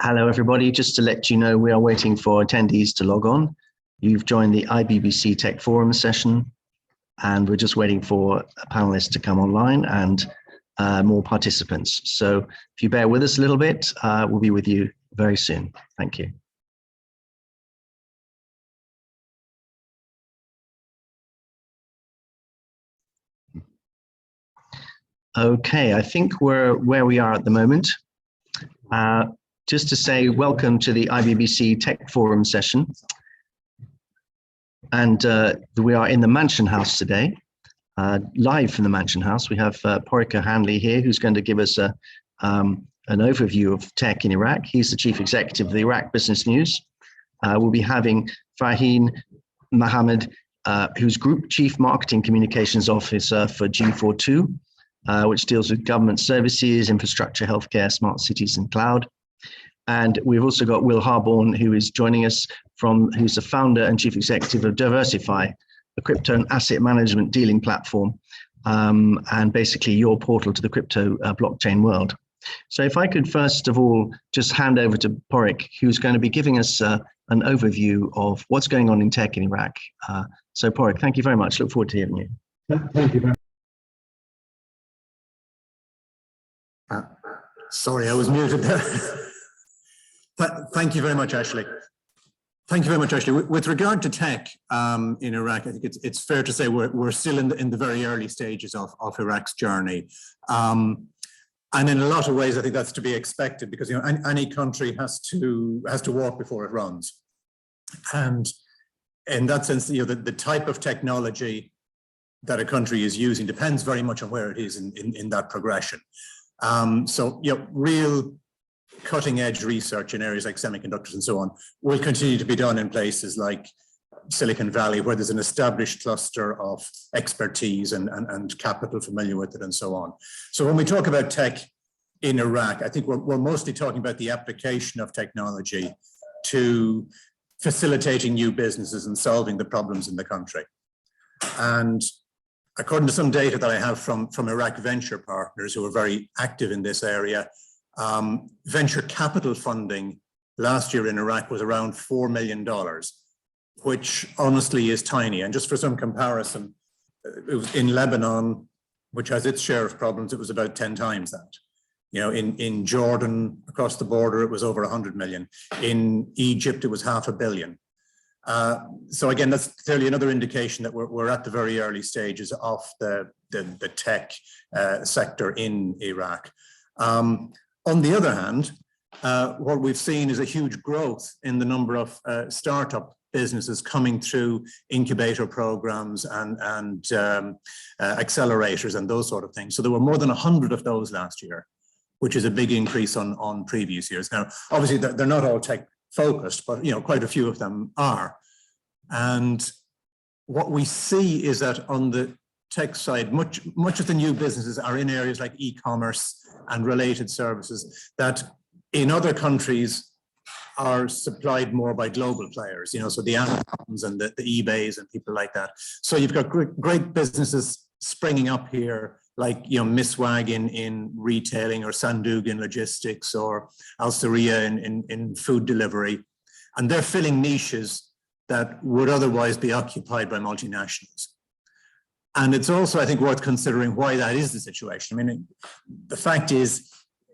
Hello, everybody. Just to let you know, we are waiting for attendees to log on. You've joined the IBBC Tech Forum session, and we're just waiting for panelists to come online and more participants. So if you bear with us a little bit, we'll be with you very soon. Thank you. Okay, I think we're where we are at the moment. Just to say welcome to the IBBC Tech Forum session. And we are in the Mansion House today, live from the Mansion House. We have Padraig Hanley here, who's going to give us an overview of tech in Iraq. He's the Chief Executive of the Iraq Business News. We'll be having Fahreem Mohammed, who's Group Chief Marketing Communications Officer for G42, which deals with government services, infrastructure, healthcare, smart cities, and cloud. And we've also got Will Harborne, who is joining us who's the founder and chief executive of Diversifi, a crypto and asset management dealing platform, and basically your portal to the crypto blockchain world. So if I could first of all just hand over to Padraig, who's going to be giving us an overview of what's going on in tech in Iraq. So Padraig, thank you very much. Look forward to hearing you. Thank you very much. Sorry, I was muted there. Thank you very much, Ashley. Thank you very much, Ashley. With regard to tech in Iraq, I think it's fair to say we're still in the very early stages of Iraq's journey. And in a lot of ways, I think that's to be expected because any country has to walk before it runs. And in that sense, the type of technology that a country is using depends very much on where it is in that progression. So real cutting edge research in areas like semiconductors and so on will continue to be done in places like Silicon Valley, where there's an established cluster of expertise and capital familiar with it and so on. So when we talk about tech in Iraq, I think we're mostly talking about the application of technology to facilitating new businesses and solving the problems in the country. And according to some data that I have from Iraq venture partners who are very active in this area, venture capital funding last year in Iraq was around $4 million, which honestly is tiny. And just for some comparison, it was in Lebanon, which has its share of problems, it was about 10 times that. In Jordan, across the border, it was over 100 million. In Egypt, it was $500 million. So again, that's clearly another indication that we're at the very early stages of the tech sector in Iraq. On the other hand, what we've seen is a huge growth in the number of startup businesses coming through incubator programs and accelerators and those sort of things. So there were more than 100 of those last year, which is a big increase on previous years. Now, obviously, they're not all tech focused, but quite a few of them are. And what we see is that on the tech side, much of the new businesses are in areas like e-commerce and related services that in other countries are supplied more by global players, so the Amazons and the eBays and people like that. So you've got great businesses springing up here, like Miswag in retailing, or Sandug in logistics, or Al Saria in food delivery, and they're filling niches that would otherwise be occupied by multinationals. And it's also, I think, worth considering why that is the situation. I mean, the fact is,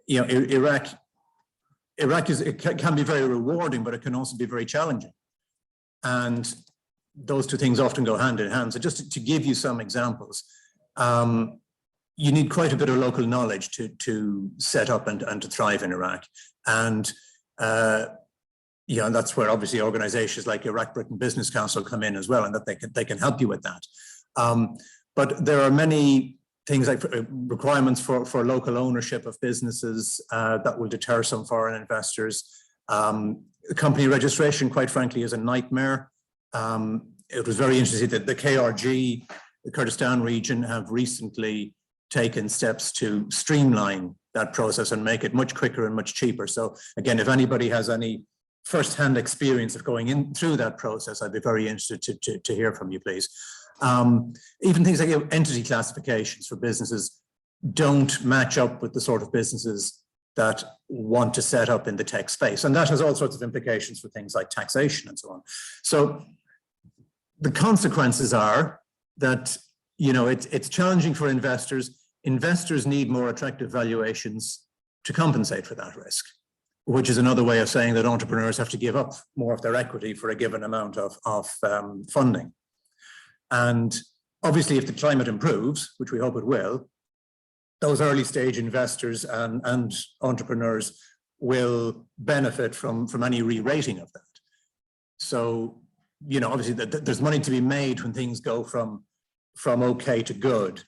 Iraq can be very rewarding, but it can also be very challenging. And those two things often go hand in hand. So just to give you some examples, you need quite a bit of local knowledge to set up and to thrive in Iraq. And and that's where obviously organizations like Iraq Britain Business Council come in as well, and that they can help you with that. But there are many things like requirements for local ownership of businesses that will deter some foreign investors. Company registration, quite frankly, is a nightmare. It was very interesting that the KRG, the Kurdistan region, have recently taken steps to streamline that process and make it much quicker and much cheaper. So again, if anybody has any first-hand experience of going in through that process, I'd be very interested to hear from you, please. Even things like entity classifications for businesses don't match up with the sort of businesses that want to set up in the tech space. And that has all sorts of implications for things like taxation and so on. So the consequences are that, it's challenging for investors. Investors need more attractive valuations to compensate for that risk, which is another way of saying that entrepreneurs have to give up more of their equity for a given amount of funding. And obviously, if the climate improves, which we hope it will, those early stage investors and entrepreneurs will benefit from any re-rating of that. So, obviously there's money to be made when things go from okay to good,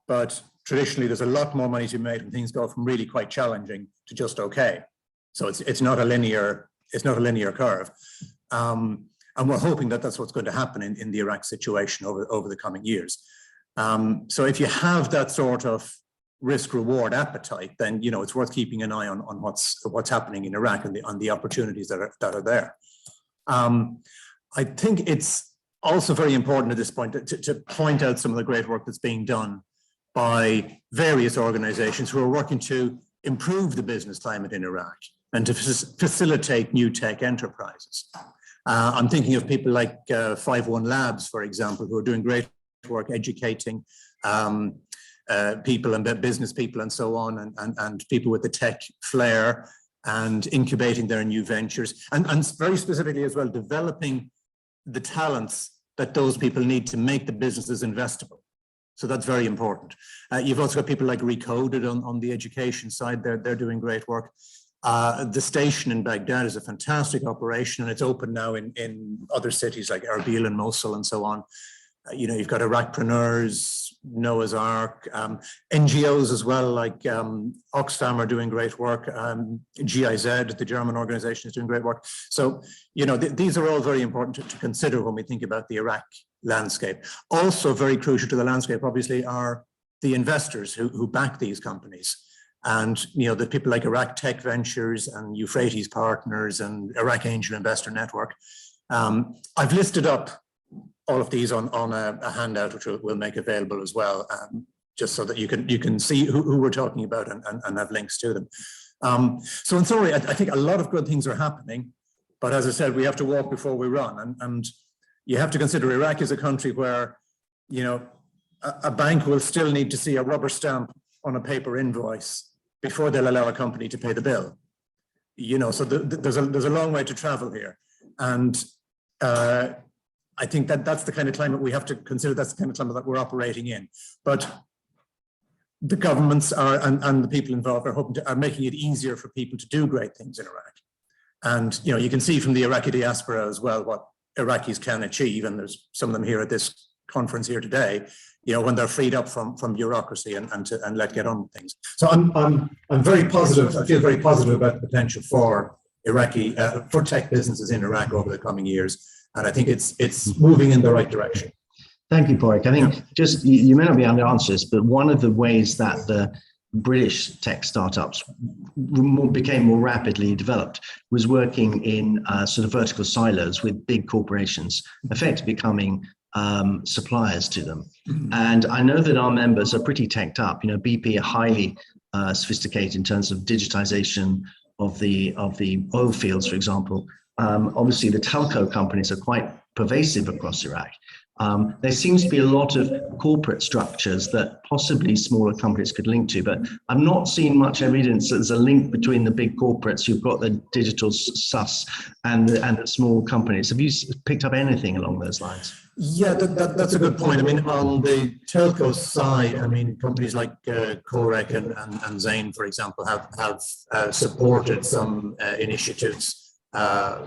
but traditionally there's a lot more money to be made when things go from really quite challenging to just okay. So it's not a linear curve. And we're hoping that that's what's going to happen in the Iraq situation over the coming years. So if you have that sort of risk-reward appetite, then it's worth keeping an eye on what's happening in Iraq and on the opportunities that are there. I think it's also very important at this point to point out some of the great work that's being done by various organizations who are working to improve the business climate in Iraq and to facilitate new tech enterprises. I'm thinking of people like 51 Labs, for example, who are doing great work educating people and business people and so on, and people with the tech flair, and incubating their new ventures, and very specifically as well, developing the talents that those people need to make the businesses investable. So that's very important. You've also got people like Recoded on the education side. They're doing great work. The station in Baghdad is a fantastic operation, and it's open now in other cities like Erbil and Mosul and so on. You've got Iraqpreneurs, Noah's Ark, NGOs as well, like Oxfam are doing great work. GIZ, the German organization, is doing great work. So, these are all very important to consider when we think about the Iraq landscape. Also very crucial to the landscape, obviously, are the investors who back these companies. And, the people like Iraq Tech Ventures and Euphrates Partners and Iraq Angel Investor Network. I've listed up all of these on a handout, which we'll make available as well, just so that you can see who we're talking about and have links to them. So in summary, I think a lot of good things are happening, but as I said, we have to walk before we run, and you have to consider Iraq is a country where, a bank will still need to see a rubber stamp on a paper invoice before they'll allow a company to pay the bill. So there's a long way to travel here, and I think that's the kind of climate we have to consider. That's the kind of climate that we're operating in. But the governments and the people involved are making it easier for people to do great things in Iraq. And you can see from the Iraqi diaspora as well what Iraqis can achieve. And there's some of them here at this conference here today. When they're freed up from bureaucracy and let get on with things. So I'm very positive. I feel very positive about the potential for for tech businesses in Iraq over the coming years. And I think it's moving in the right direction. Thank you, Padraig. I think just, you may not be able to answer this, but one of the ways that the British tech startups became more rapidly developed was working in sort of vertical silos with big corporations, effectively becoming suppliers to them. And I know that our members are pretty teched up. BP are highly sophisticated in terms of digitization of the oil fields, for example. Obviously, the telco companies are quite pervasive across Iraq. There seems to be a lot of corporate structures that possibly smaller companies could link to, but I've not seen much evidence that there's a link between the big corporates who've got the digital sus and the small companies. Have you picked up anything along those lines? Yeah, that's a good point. I mean, on the telco side, companies like Corec and Zain, for example, have supported some initiatives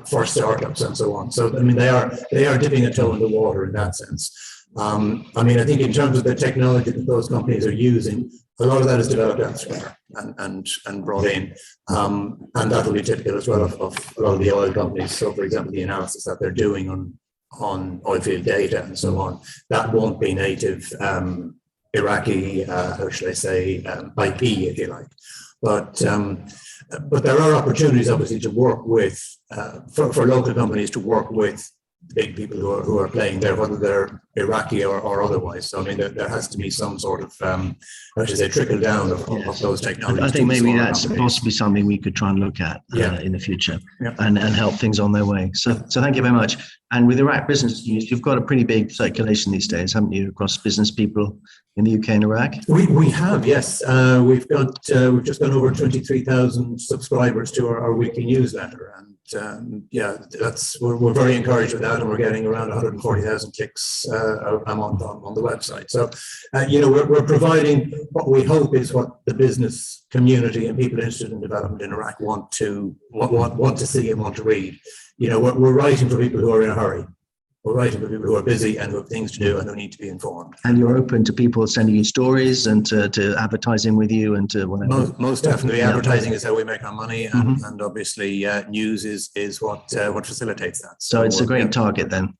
for startups and so on. So they are dipping a toe in the water in that sense. I think in terms of the technology that those companies are using, a lot of that is developed elsewhere and brought in, and that will be typical as well of a lot of the oil companies. So, for example, the analysis that they're doing on oil field data and so on, that won't be native Iraqi, how shall I say, IP, if you like. But there are opportunities, obviously, to work with, for local companies to work with big people who are playing there, whether they're Iraqi or otherwise. So I mean, there has to be some sort of, I should say, trickle down of those technologies. I think maybe that's possibly something we could try and look at in the future and help things on their way. So thank you very much. And with Iraq Business News, you've got a pretty big circulation these days, haven't you, across business people in the UK and Iraq? We have, yes. We've just gone over 23,000 subscribers to our weekly newsletter, and we're very encouraged with that, and we're getting around 140,000 clicks a month on the website. So we're providing what we hope is what the business community and people interested in development in Iraq want to see and want to read. We're writing for people who are in a hurry. We're writing for people who are busy and who have things to do and who need to be informed. And you're open to people sending you stories and to advertising with you and to whatever. Most definitely, advertising is how we make our money, and obviously news is what facilitates that. So it's a great target then.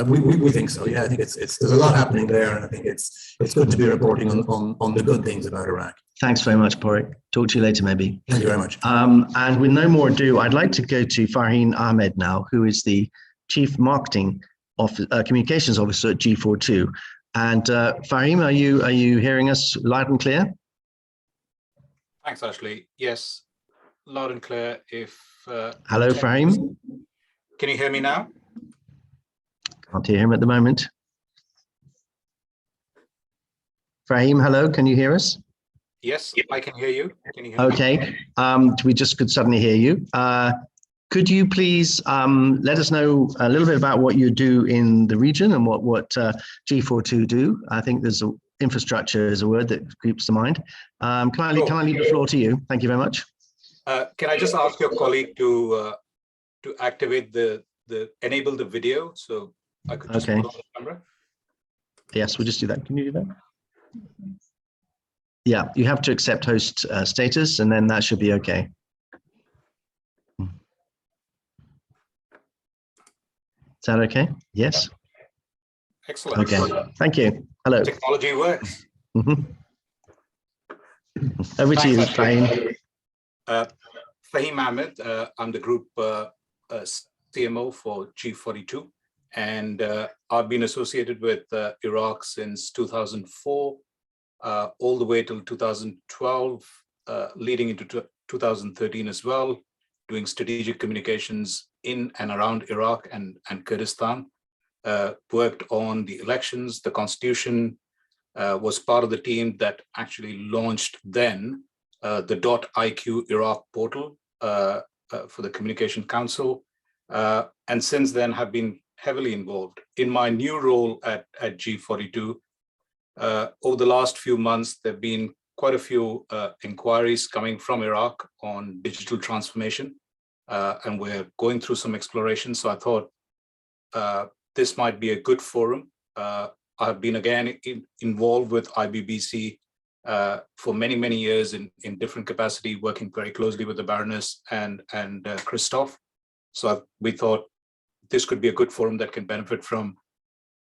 We think so. Yeah, I think there's a lot happening there, and I think it's good to be reporting on the good things about Iraq. Thanks very much, Padraig. Talk to you later, maybe. Thank you very much. And with no more ado, I'd like to go to Fahreem Ahmed now, who is the Chief Marketing Communications Officer at G42. And Fahreem, are you hearing us loud and clear? Thanks, Ashley. Yes, loud and clear. Hello, Fahreem. Can you hear me now? Can't hear him at the moment. Fahreem, hello, can you hear us? Yes, I can hear you. Can you hear me? Okay, we just could suddenly hear you. Could you please let us know a little bit about what you do in the region and what G42 do? I think there's infrastructure is a word that creeps to mind. Can I leave the floor to you? Thank you very much. Can I just ask your colleague to activate enable the video so I could just put on the camera? Yes, we'll just do that. Can you do that? Yeah, you have to accept host status, and then that should be okay. Is that okay? Yes. Excellent. Okay. Thank you. Hello. Technology works. Over to you, Fahreem. Fahreem Ahmed. I'm the group CMO for G42, and I've been associated with Iraq since 2004, all the way till 2012, leading into 2013 as well, doing strategic communications in and around Iraq and Kurdistan. Worked on the elections, the constitution, was part of the team that actually launched then the .iq Iraq portal for the Communication Council. And since then have been heavily involved. In my new role at G42, over the last few months, there have been quite a few inquiries coming from Iraq on digital transformation. And we're going through some exploration. So I thought this might be a good forum. I've been again involved with IBBC for many, many years in different capacity, working very closely with the Baroness and Christoph. So we thought this could be a good forum that can benefit from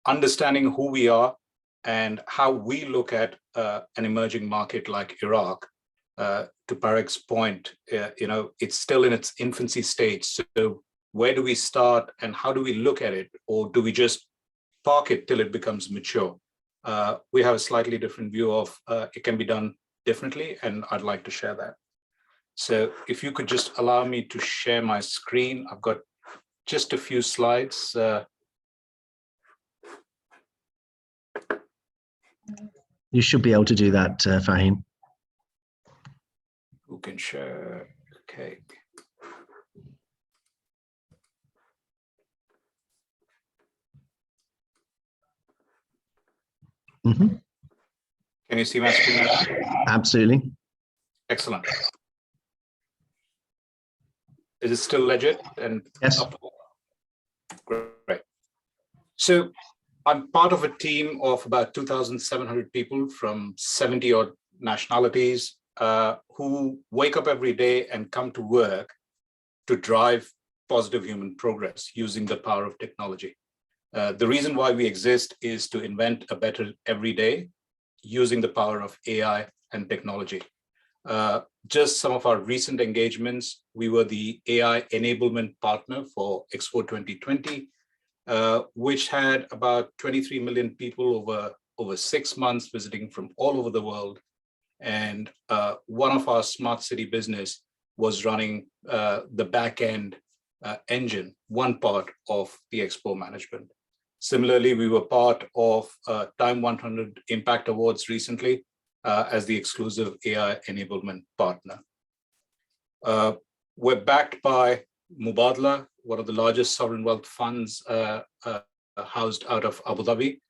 understanding who we are and how we look at an emerging market like Iraq. To Padraig's point, it's still in its infancy stage. So where do we start and how do we look at it? Or do we just park it till it becomes mature? We have a slightly different view of it can be done differently, and I'd like to share that. So if you could just allow me to share my screen, I've got just a few slides. You should be able to do that, Fahreem. Who can share? Okay. Can you see my screen? Absolutely. Excellent. Is it still legit? And yes. Great. So I'm part of a team of about 2,700 people from 70 odd nationalities who wake up every day and come to work to drive positive human progress using the power of technology. The reason why we exist is to invent a better every day using the power of AI and technology. Just some of our recent engagements, we were the AI enablement partner for Expo 2020. which had about 23 million people over 6 months visiting from all over the world. And one of our smart city business was running the back end engine, one part of the expo management. Similarly, we were part of Time 100 Impact Awards recently as the exclusive AI enablement partner. We're backed by Mubadala, one of the largest sovereign wealth funds housed out of Abu Dhabi,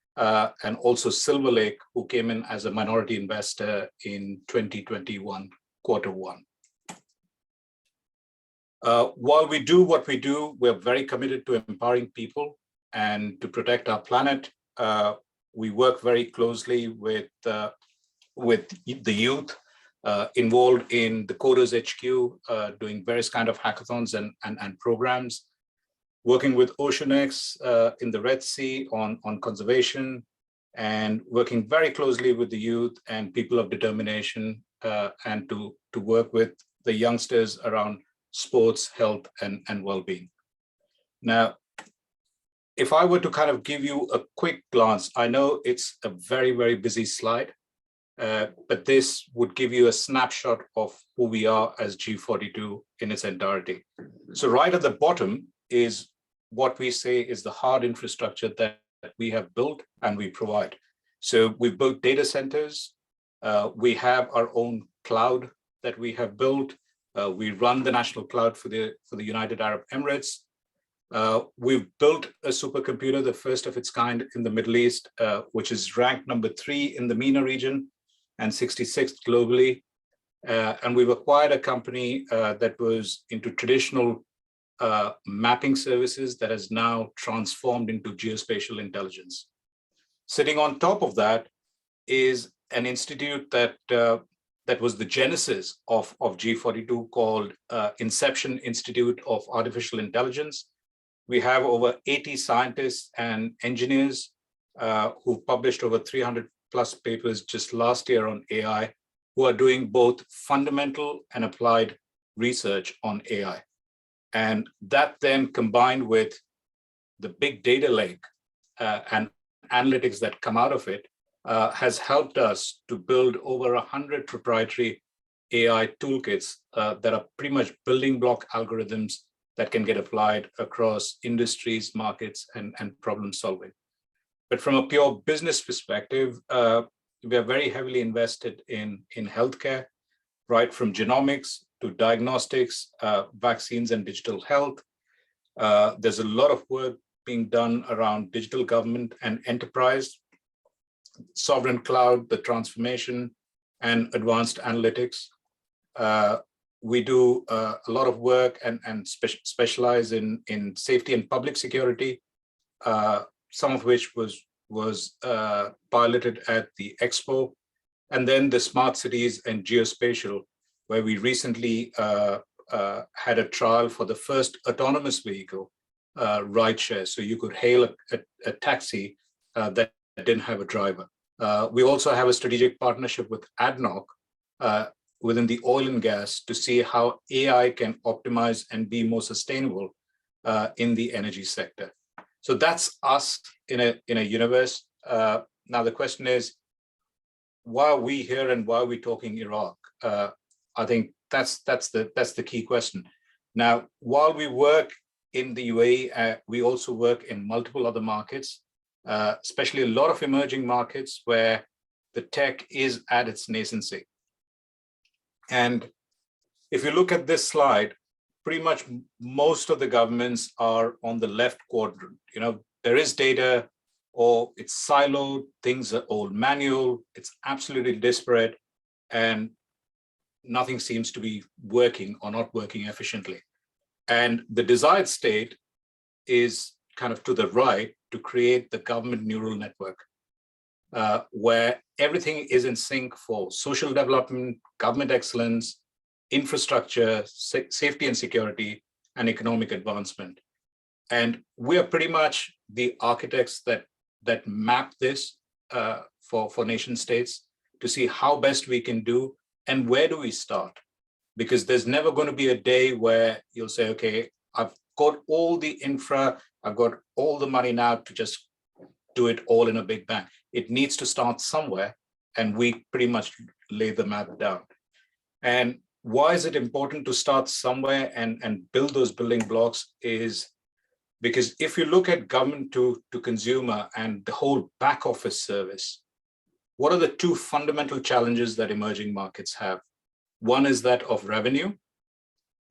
and also Silver Lake, who came in as a minority investor in 2021, Q1. While we do what we do, we're very committed to empowering people and to protect our planet. We work very closely with the youth involved in the Coders HQ, doing various kind of hackathons and programs, working with OceanX in the Red Sea on conservation, and working very closely with the youth and people of determination, and to work with the youngsters around sports, health, and well-being. Now, if I were to kind of give you a quick glance, I know it's a very, very busy slide, but this would give you a snapshot of who we are as G42 in its entirety. So right at the bottom is what we say is the hard infrastructure that we have built and we provide. So we've built data centers. We have our own cloud that we have built. We run the national cloud for the United Arab Emirates. We've built a supercomputer, the first of its kind in the Middle East, which is ranked #3 in the MENA region and 66th globally. And we've acquired a company that was into traditional mapping services that has now transformed into geospatial intelligence. Sitting on top of that is an institute that was the genesis of G42 called Inception Institute of Artificial Intelligence. We have over 80 scientists and engineers who published over 300 plus papers just last year on AI, who are doing both fundamental and applied research on AI. And that then combined with the big data lake and analytics that come out of it has helped us to build over 100 proprietary AI toolkits that are pretty much building block algorithms that can get applied across industries, markets, and problem solving. But from a pure business perspective, we are very heavily invested in healthcare, right from genomics to diagnostics, vaccines and digital health. There's a lot of work being done around digital government and enterprise, sovereign cloud, the transformation, and advanced analytics. We do a lot of work and specialize in safety and public security, some of which was piloted at the Expo, and then the smart cities and geospatial, where we recently had a trial for the first autonomous vehicle rideshare. So you could hail a taxi that didn't have a driver. We also have a strategic partnership with ADNOC within the oil and gas to see how AI can optimize and be more sustainable in the energy sector. So that's us in a universe. Now the question is, why are we here and why are we talking Iraq? I think that's the key question. Now, while we work in the UAE, we also work in multiple other markets, especially a lot of emerging markets where the tech is at its nascency. And if you look at this slide, pretty much most of the governments are on the left quadrant. You know, there is data, or it's siloed, things are all manual, it's absolutely disparate, and nothing seems to be working or not working efficiently. And the desired state is kind of to the right to create the government neural network, where everything is in sync for social development, government excellence, infrastructure, safety and security, and economic advancement. And we are pretty much the architects that map this for nation states to see how best we can do and where do we start. Because there's never going to be a day where you'll say, okay, I've got all the infra I've got all the money now to just do it all in a big bang. It needs to start somewhere, and we pretty much lay the map down. And why is it important to start somewhere and build those building blocks is because if you look at government to consumer and the whole back office service, what are the two fundamental challenges that emerging markets have? One is that of revenue,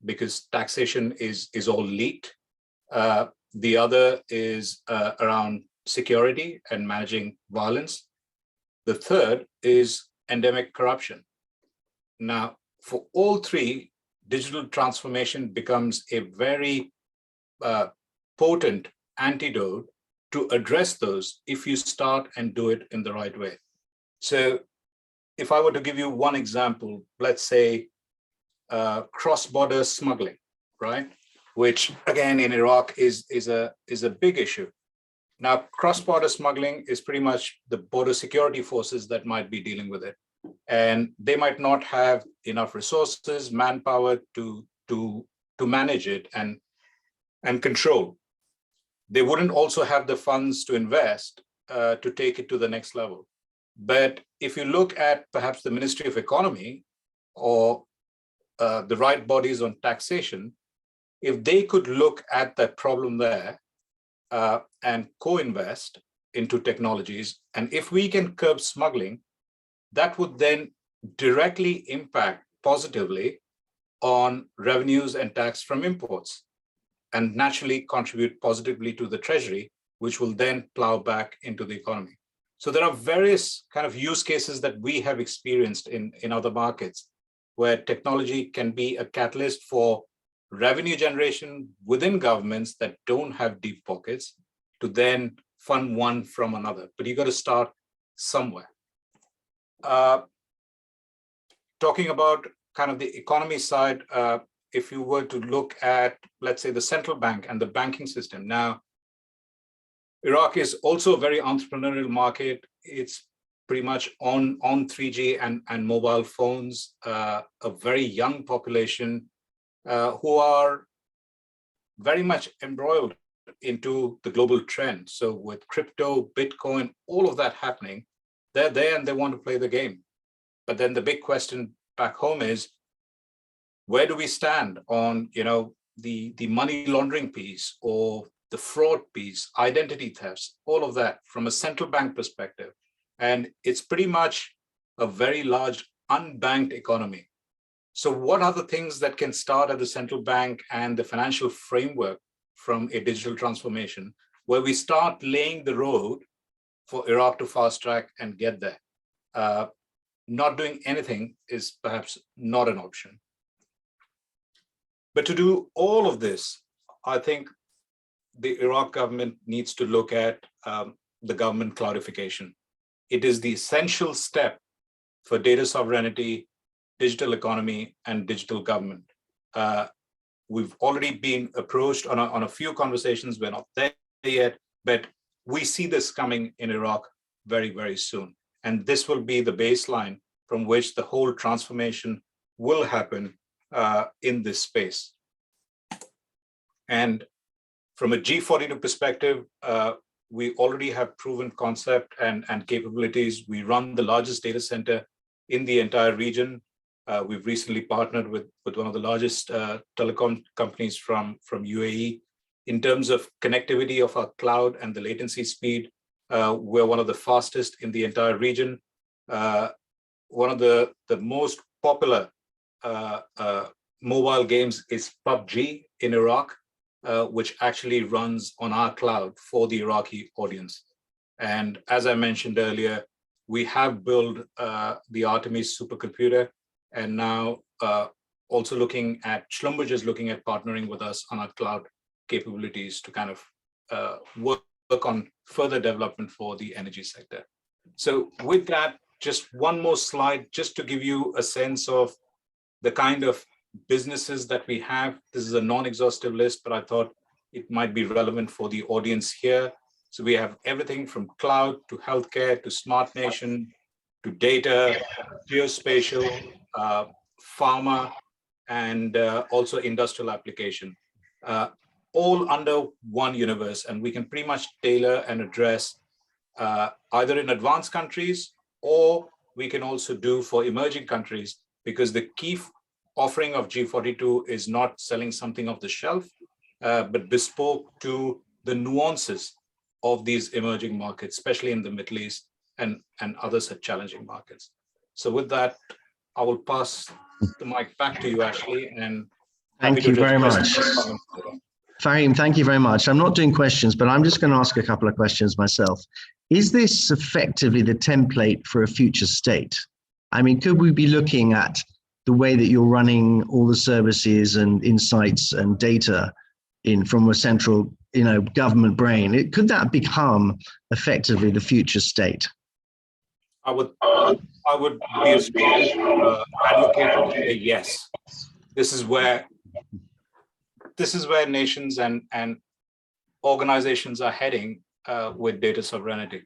because taxation is all leaked. The other is around security and managing violence. The third is endemic corruption. Now, for all three, digital transformation becomes a very potent antidote to address those if you start and do it in the right way. So if I were to give you one example, let's say cross-border smuggling, right? Which again in Iraq is a big issue. Now, cross-border smuggling is pretty much the border security forces that might be dealing with it. And they might not have enough resources, manpower to manage it and control. They wouldn't also have the funds to invest to take it to the next level. But if you look at perhaps the Ministry of Economy or the right bodies on taxation, if they could look at that problem there and co-invest into technologies, and if we can curb smuggling, that would then directly impact positively on revenues and tax from imports, and naturally contribute positively to the treasury, which will then plow back into the economy. So there are various kind of use cases that we have experienced in other markets where technology can be a catalyst for revenue generation within governments that don't have deep pockets to then fund one from another. But you got to start somewhere. Talking about kind of the economy side, if you were to look at, let's say, the central bank and the banking system. Now, Iraq is also a very entrepreneurial market. It's pretty much on 3G and mobile phones, a very young population who are very much embroiled into the global trend. So with crypto, Bitcoin, all of that happening, they're there and they want to play the game. But then the big question back home is, where do we stand on, the money laundering piece or the fraud piece, identity thefts, all of that from a central bank perspective? And it's pretty much a very large unbanked economy. So what are the things that can start at the central bank and the financial framework from a digital transformation, where we start laying the road for Iraq to fast track and get there? Not doing anything is perhaps not an option. But to do all of this, I think the Iraq government needs to look at the government cloudification. It is the essential step for data sovereignty, digital economy, and digital government. We've already been approached on a few conversations. We're not there yet, but we see this coming in Iraq very, very soon. And this will be the baseline from which the whole transformation will happen in this space. And from a G42 perspective, we already have proven concept and capabilities. We run the largest data center in the entire region. We've recently partnered with one of the largest telecom companies from UAE. In terms of connectivity of our cloud and the latency speed, we're one of the fastest in the entire region. One of the most popular mobile games is PUBG in Iraq, which actually runs on our cloud for the Iraqi audience. And as I mentioned earlier, we have built the Artemis supercomputer, and now also looking at, Schlumberger is looking at partnering with us on our cloud capabilities to kind of work on further development for the energy sector. So with that, just one more slide, just to give you a sense of the kind of businesses that we have. This is a non-exhaustive list, but I thought it might be relevant for the audience here. So we have everything from cloud to healthcare to smart nation to data, geospatial, pharma, and also industrial application. all under one universe, and we can pretty much tailor and address either in advanced countries, or we can also do for emerging countries, because the key offering of G42 is not selling something off the shelf, but bespoke to the nuances of these emerging markets, especially in the Middle East and other such challenging markets. So with that, I will pass the mic back to you, Ashley, and thank you very much. Fahreem, thank you very much. I'm not doing questions, but I'm just going to ask a couple of questions myself. Is this effectively the template for a future state? I mean, could we be looking at the way that you're running all the services and insights and data from a central, government brain? Could that become effectively the future state? I would be a strong advocate to say yes. This is where nations and organizations are heading with data sovereignty.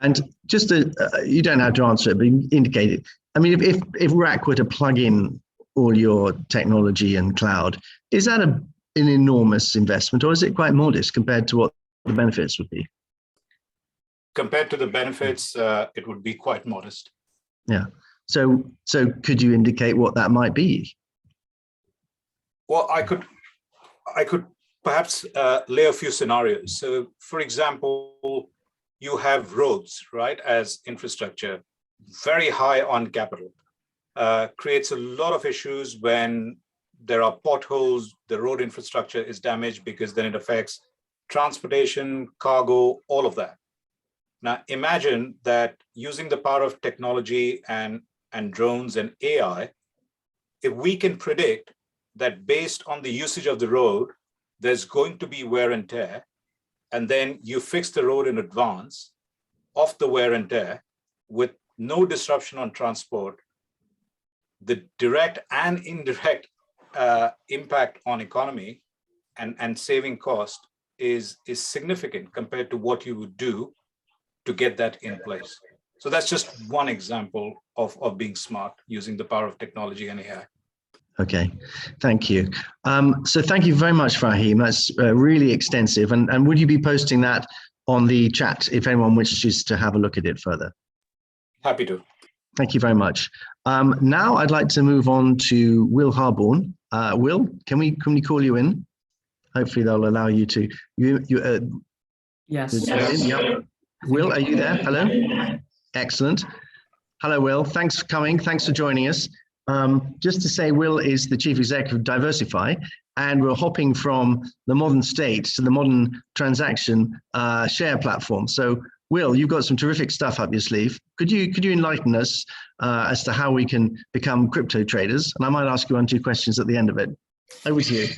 And just you don't have to answer it, but indicate it. I mean, if RAC were to plug in all your technology and cloud, is that an enormous investment, or is it quite modest compared to what the benefits would be? Compared to the benefits, it would be quite modest. Yeah. So could you indicate what that might be? Well, I could perhaps lay a few scenarios. So, for example, you have roads, right, as infrastructure, very high on capital, creates a lot of issues when there are potholes, the road infrastructure is damaged, because then it affects transportation, cargo, all of that. Now, imagine that using the power of technology and drones and AI, if we can predict that based on the usage of the road, there's going to be wear and tear, and then you fix the road in advance of the wear and tear with no disruption on transport, the direct and indirect impact on economy and saving cost is significant compared to what you would do to get that in place. So that's just one example of being smart using the power of technology and AI. Okay, thank you. So thank you very much, Fahreem. That's really extensive. And would you be posting that on the chat if anyone wishes to have a look at it further? Happy to. Thank you very much. Now I'd like to move on to Will Harborne. Will, can we call you in? Hopefully they'll allow you to. Yes. Yep. Will, are you there? Hello. Excellent. Hello, Will. Thanks for coming. Thanks for joining us. Just to say, Will is the Chief Executive of Diversifi, and we're hopping from the modern state to the modern transaction share platform. So, Will, you've got some terrific stuff up your sleeve. Could you enlighten us as to how we can become crypto traders? And I might ask you 1 or 2 questions at the end of it. Over to you.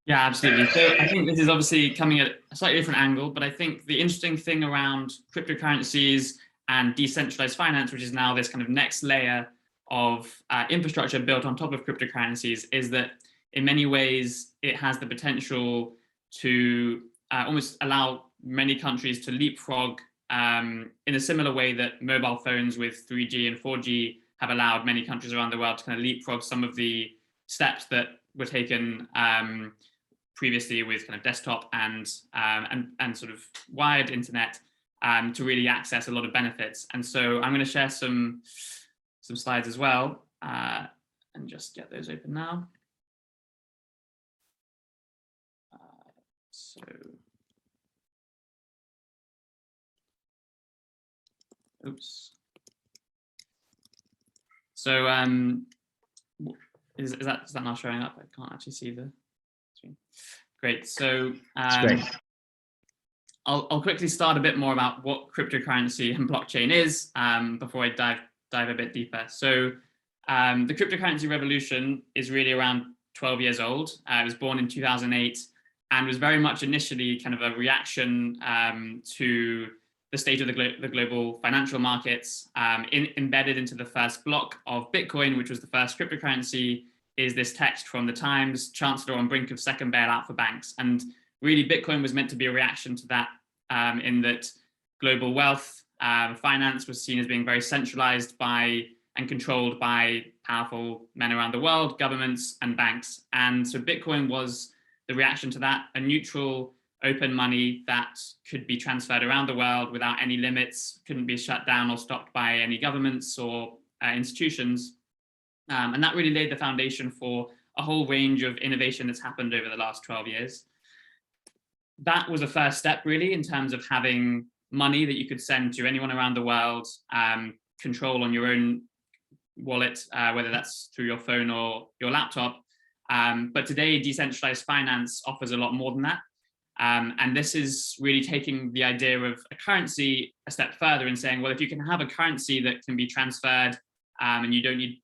Yeah, absolutely. So I think this is obviously coming at a slightly different angle, but I think the interesting thing around cryptocurrencies and decentralized finance, which is now this kind of next layer of infrastructure built on top of cryptocurrencies, is that in many ways it has the potential to almost allow many countries to leapfrog in a similar way that mobile phones with 3G and 4G have allowed many countries around the world to kind of leapfrog some of the steps that were taken previously with kind of desktop and sort of wired internet to really access a lot of benefits. And so I'm going to share some slides as well and just get those open now. Oops. So is that now showing up? I can't actually see the screen. Great. So Great. I'll quickly start a bit more about what cryptocurrency and blockchain is before I dive a bit deeper. So the cryptocurrency revolution is really around 12 years old. It was born in 2008 and was very much initially kind of a reaction to the state of the global financial markets. Embedded into the first block of Bitcoin, which was the first cryptocurrency, is this text from the Times: Chancellor on brink of second bailout for banks. And really, Bitcoin was meant to be a reaction to that, in that global wealth, finance was seen as being very centralized by and controlled by powerful men around the world, governments and banks. And so Bitcoin was the reaction to that, a neutral, open money that could be transferred around the world without any limits, couldn't be shut down or stopped by any governments or institutions. And that really laid the foundation for a whole range of innovation that's happened over the last 12 years. That was a first step, really, in terms of having money that you could send to anyone around the world, control on your own wallet, whether that's through your phone or your laptop. But today, decentralized finance offers a lot more than that. And this is really taking the idea of a currency a step further and saying, well, if you can have a currency that can be transferred and you don't need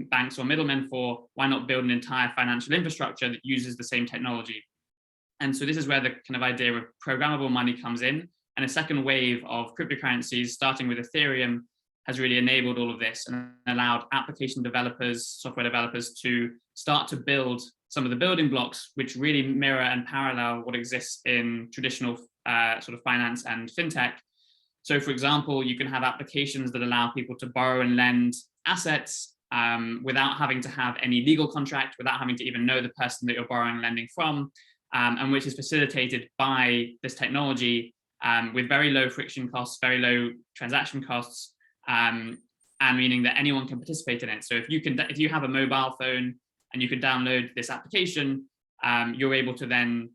banks or middlemen for, why not build an entire financial infrastructure that uses the same technology? And so this is where the kind of idea of programmable money comes in. And a second wave of cryptocurrencies, starting with Ethereum, has really enabled all of this and allowed application developers, software developers to start to build some of the building blocks, which really mirror and parallel what exists in traditional sort of finance and fintech. So for example, you can have applications that allow people to borrow and lend assets without having to have any legal contract, without having to even know the person that you're borrowing and lending from, and which is facilitated by this technology with very low friction costs, very low transaction costs, and meaning that anyone can participate in it. So if you have a mobile phone and you can download this application, you're able to then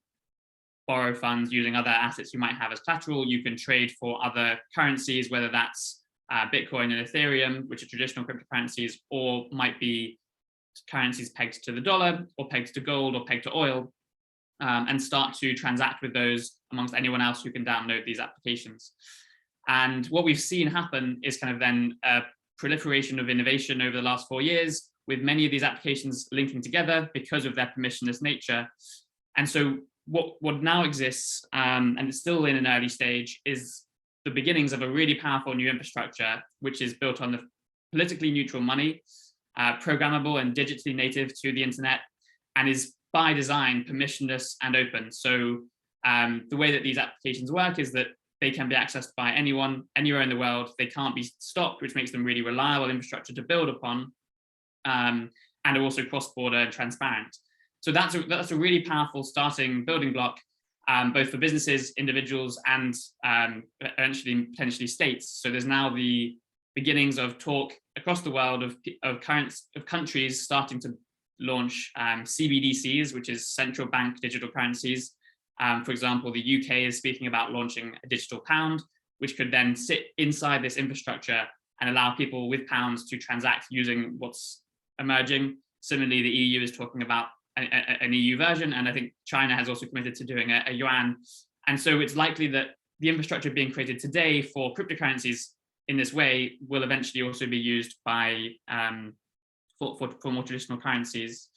borrow funds using other assets you might have as collateral. You can trade for other currencies, whether that's Bitcoin and Ethereum, which are traditional cryptocurrencies, or might be currencies pegged to the dollar or pegged to gold or pegged to oil, and start to transact with those amongst anyone else who can download these applications. And what we've seen happen is kind of then a proliferation of innovation over the last 4 years, with many of these applications linking together because of their permissionless nature. And so what now exists, and it's still in an early stage, is the beginnings of a really powerful new infrastructure, which is built on the politically neutral money, programmable and digitally native to the internet, and is by design permissionless and open. So the way that these applications work is that they can be accessed by anyone, anywhere in the world. They can't be stopped, which makes them really reliable infrastructure to build upon, and are also cross-border and transparent. So that's a really powerful starting building block, both for businesses, individuals, and eventually potentially states. So there's now the beginnings of talk across the world of countries starting to launch CBDCs, which is central bank digital currencies. For example, the UK is speaking about launching a digital pound, which could then sit inside this infrastructure and allow people with pounds to transact using what's emerging. Similarly, the EU is talking about an EU version, and I think China has also committed to doing a yuan. And so it's likely that the infrastructure being created today for cryptocurrencies in this way will eventually also be used by for more traditional currencies.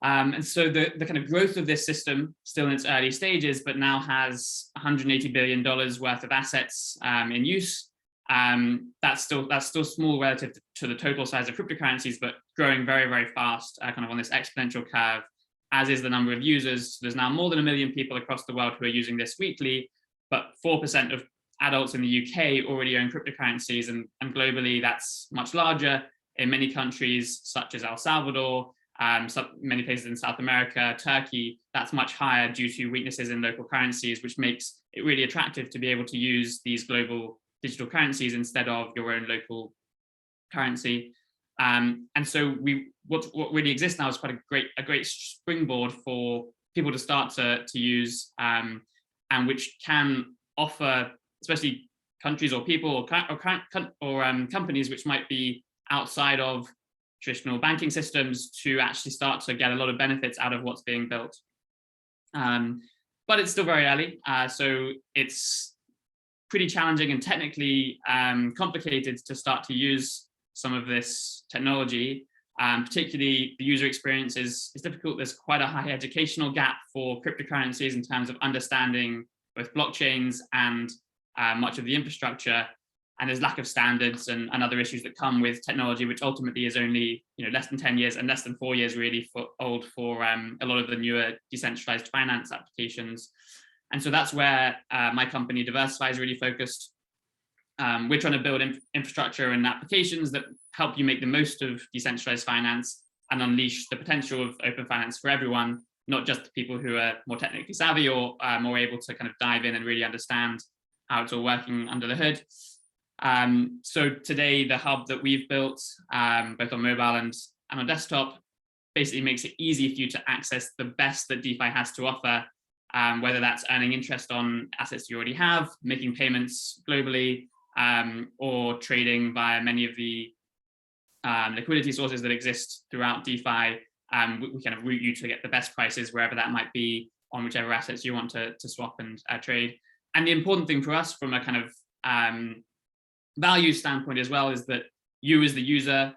And so the kind of growth of this system, still in its early stages, but now has $180 billion worth of assets in use. That's still small relative to the total size of cryptocurrencies, but growing very, very fast, kind of on this exponential curve, as is the number of users. So there's now more than 1 million people across the world who are using this weekly, but 4% of adults in the UK already own cryptocurrencies, and globally that's much larger. In many countries, such as El Salvador, many places in South America, Turkey, that's much higher due to weaknesses in local currencies, which makes it really attractive to be able to use these global digital currencies instead of your own local currency. And so what really exists now is quite a great springboard for people to start to use, and which can offer, especially countries or people or companies which might be outside of traditional banking systems, to actually start to get a lot of benefits out of what's being built. But it's still very early, so it's pretty challenging and technically complicated to start to use some of this technology. Particularly the user experience is difficult. There's quite a high educational gap for cryptocurrencies in terms of understanding both blockchains and much of the infrastructure. And there's lack of standards and other issues that come with technology, which ultimately is only less than 10 years and less than 4 years really old for a lot of the newer decentralized finance applications. And so that's where my company Diversifi is really focused. We're trying to build infrastructure and applications that help you make the most of decentralized finance and unleash the potential of open finance for everyone, not just the people who are more technically savvy or more able to kind of dive in and really understand how it's all working under the hood. So today, the hub that we've built, both on mobile and on desktop, basically makes it easy for you to access the best that DeFi has to offer, whether that's earning interest on assets you already have, making payments globally, or trading via many of the liquidity sources that exist throughout DeFi. We kind of route you to get the best prices wherever that might be on whichever assets you want to swap and trade. And the important thing for us from a kind of value standpoint as well is that you as the user,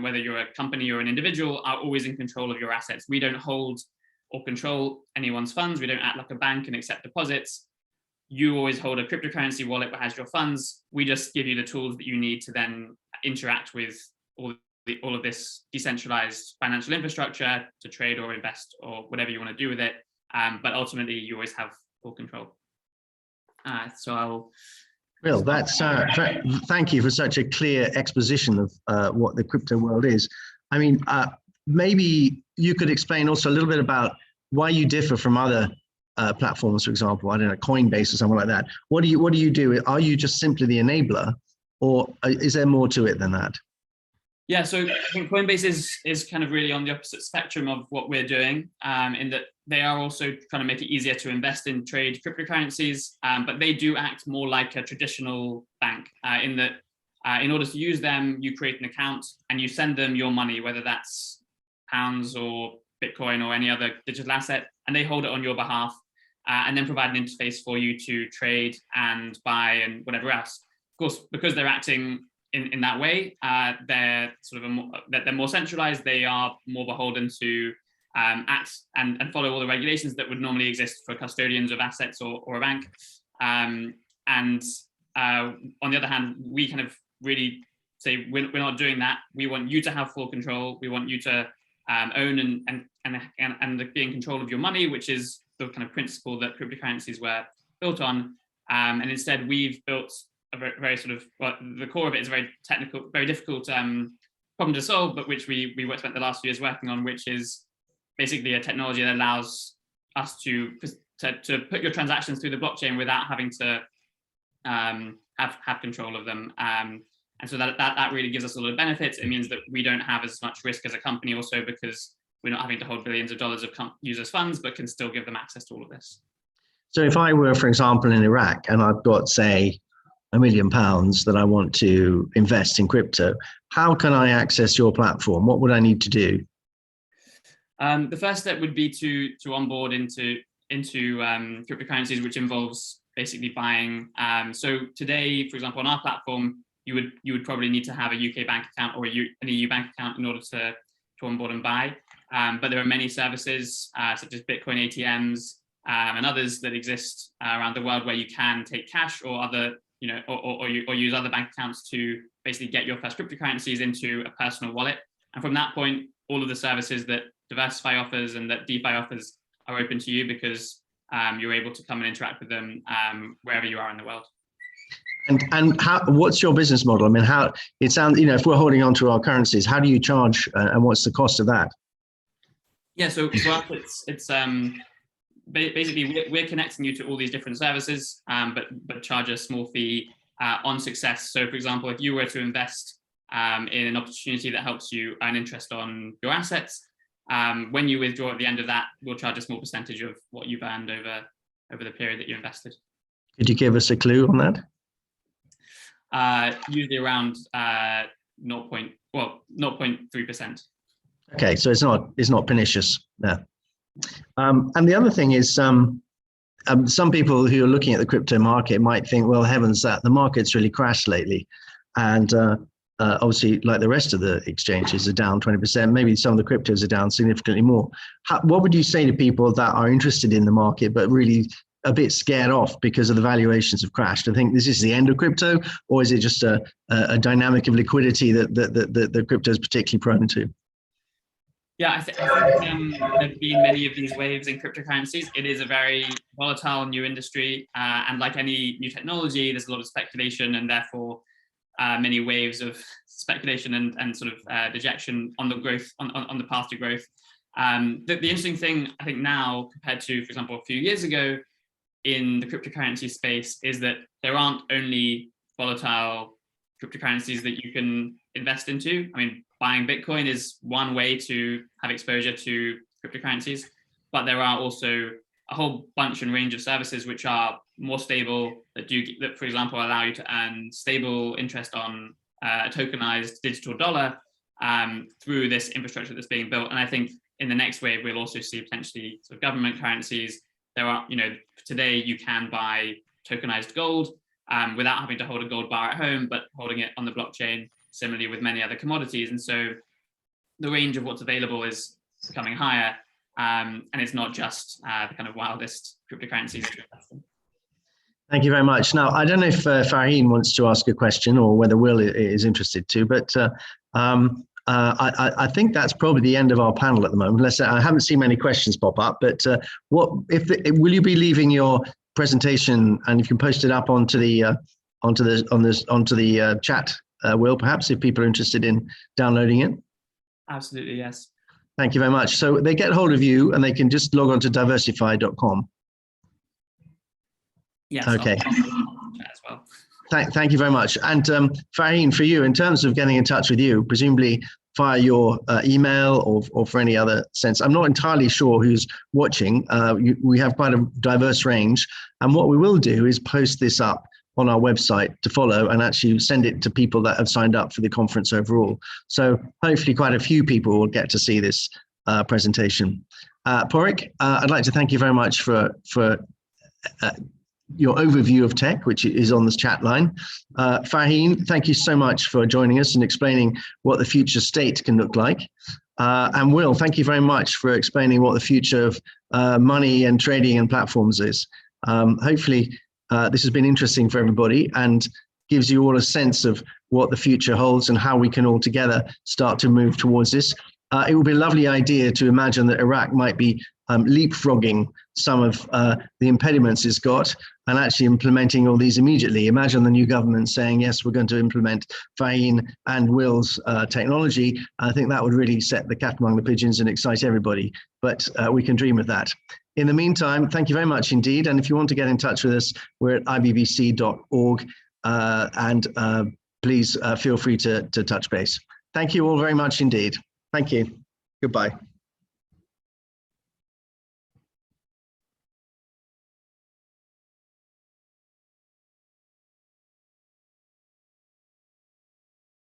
whether you're a company or an individual, are always in control of your assets. We don't hold or control anyone's funds. We don't act like a bank and accept deposits. You always hold a cryptocurrency wallet that has your funds. We just give you the tools that you need to then interact with all of this decentralized financial infrastructure to trade or invest or whatever you want to do with it. But ultimately, you always have full control. So I'll... Well, that's thank you for such a clear exposition of what the crypto world is. I mean, maybe you could explain also a little bit about why you differ from other platforms, for example, I don't know, Coinbase or something like that. What do you do? Are you just simply the enabler, or is there more to it than that? Yeah, so I think Coinbase is kind of really on the opposite spectrum of what we're doing, in that they are also trying to make it easier to invest in trade cryptocurrencies, but they do act more like a traditional bank, in that in order to use them, you create an account and you send them your money, whether that's pounds or Bitcoin or any other digital asset, and they hold it on your behalf, and then provide an interface for you to trade and buy and whatever else. Of course, because they're acting in that way, they're sort of they're more centralized. They are more beholden to act and follow all the regulations that would normally exist for custodians of assets or a bank. And on the other hand, we kind of really say we're not doing that. We want you to have full control. We want you to own and be in control of your money, which is the kind of principle that cryptocurrencies were built on. And instead, we've built a very sort of, well, the core of it is a very technical, very difficult problem to solve, but which we spent the last few years working on, which is basically a technology that allows us to put your transactions through the blockchain without having to have control of them. And so that really gives us a lot of benefits. It means that we don't have as much risk as a company also, because we're not having to hold billions of dollars of users' funds, but can still give them access to all of this. So if I were, for example, in Iraq and I've got, say, £1 million that I want to invest in crypto, how can I access your platform? What would I need to do? The first step would be to onboard into cryptocurrencies, which involves basically buying. So today, for example, on our platform, you would probably need to have a UK bank account or an EU bank account in order to onboard and buy. But there are many services such as Bitcoin ATMs and others that exist around the world where you can take cash or other, or use other bank accounts to basically get your first cryptocurrencies into a personal wallet. And from that point, all of the services that Diversifi offers and that DeFi offers are open to you, because you're able to come and interact with them wherever you are in the world. And what's your business model? I mean, how it sounds, if we're holding on to our currencies, how do you charge and what's the cost of that? Yeah, so for us, it's basically we're connecting you to all these different services, but charge a small fee on success. So for example, if you were to invest in an opportunity that helps you earn interest on your assets, when you withdraw at the end of that, we'll charge a small percentage of what you've earned over the period that you invested. Could you give us a clue on that? Usually around 0.3%. Okay, so it's not pernicious. Yeah. And the other thing is, some people who are looking at the crypto market might think, well, heavens, that the market's really crashed lately, and obviously, like the rest of the exchanges, are down 20%. Maybe some of the cryptos are down significantly more. What would you say to people that are interested in the market but really a bit scared off because of the valuations have crashed? I think this is the end of crypto, or is it just a dynamic of liquidity that the crypto is particularly prone to? Yeah, I think there have been many of these waves in cryptocurrencies. It is a very volatile new industry, and like any new technology, there's a lot of speculation, and therefore many waves of speculation and sort of dejection on the growth, on the path to growth. The interesting thing, I think now, compared to, for example, a few years ago in the cryptocurrency space, is that there aren't only volatile cryptocurrencies that you can invest into. I mean, buying Bitcoin is one way to have exposure to cryptocurrencies, but there are also a whole bunch and range of services which are more stable, that, for example, allow you to earn stable interest on a tokenized digital dollar through this infrastructure that's being built. And I think in the next wave, we'll also see potentially sort of government currencies. There are, today you can buy tokenized gold without having to hold a gold bar at home, but holding it on the blockchain, similarly with many other commodities. And so the range of what's available is becoming higher. And it's not just the kind of wildest cryptocurrencies. Thank you very much. Now, I don't know if Fahreem wants to ask a question or whether Will is interested to, but I think that's probably the end of our panel at the moment. Unless I haven't seen many questions pop up, but will you be leaving your presentation, and you can post it up onto the chat, Will, perhaps, if people are interested in downloading it? Absolutely, yes. Thank you very much. So they get hold of you and they can just log on to diversifi.com. Yes. Okay. As well. Thank you very much. And Fahreem, for you, in terms of getting in touch with you, presumably via your email or for any other sense, I'm not entirely sure who's watching. We have quite a diverse range. And what we will do is post this up on our website to follow and actually send it to people that have signed up for the conference overall. So hopefully quite a few people will get to see this presentation. Padraig, I'd like to thank you very much for your overview of tech, which is on this chat line. Fahreem, thank you so much for joining us and explaining what the future state can look like. And Will, thank you very much for explaining what the future of money and trading and platforms is. Hopefully, this has been interesting for everybody and gives you all a sense of what the future holds and how we can all together start to move towards this. It would be a lovely idea to imagine that Iraq might be leapfrogging some of the impediments it's got and actually implementing all these immediately. Imagine the new government saying, yes, we're going to implement Fahreem and Will's technology. I think that would really set the cat among the pigeons and excite everybody, but we can dream of that. In the meantime, thank you very much indeed. And if you want to get in touch with us, we're at ibbc.org and please feel free to touch base. Thank you all very much indeed. Thank you. Goodbye.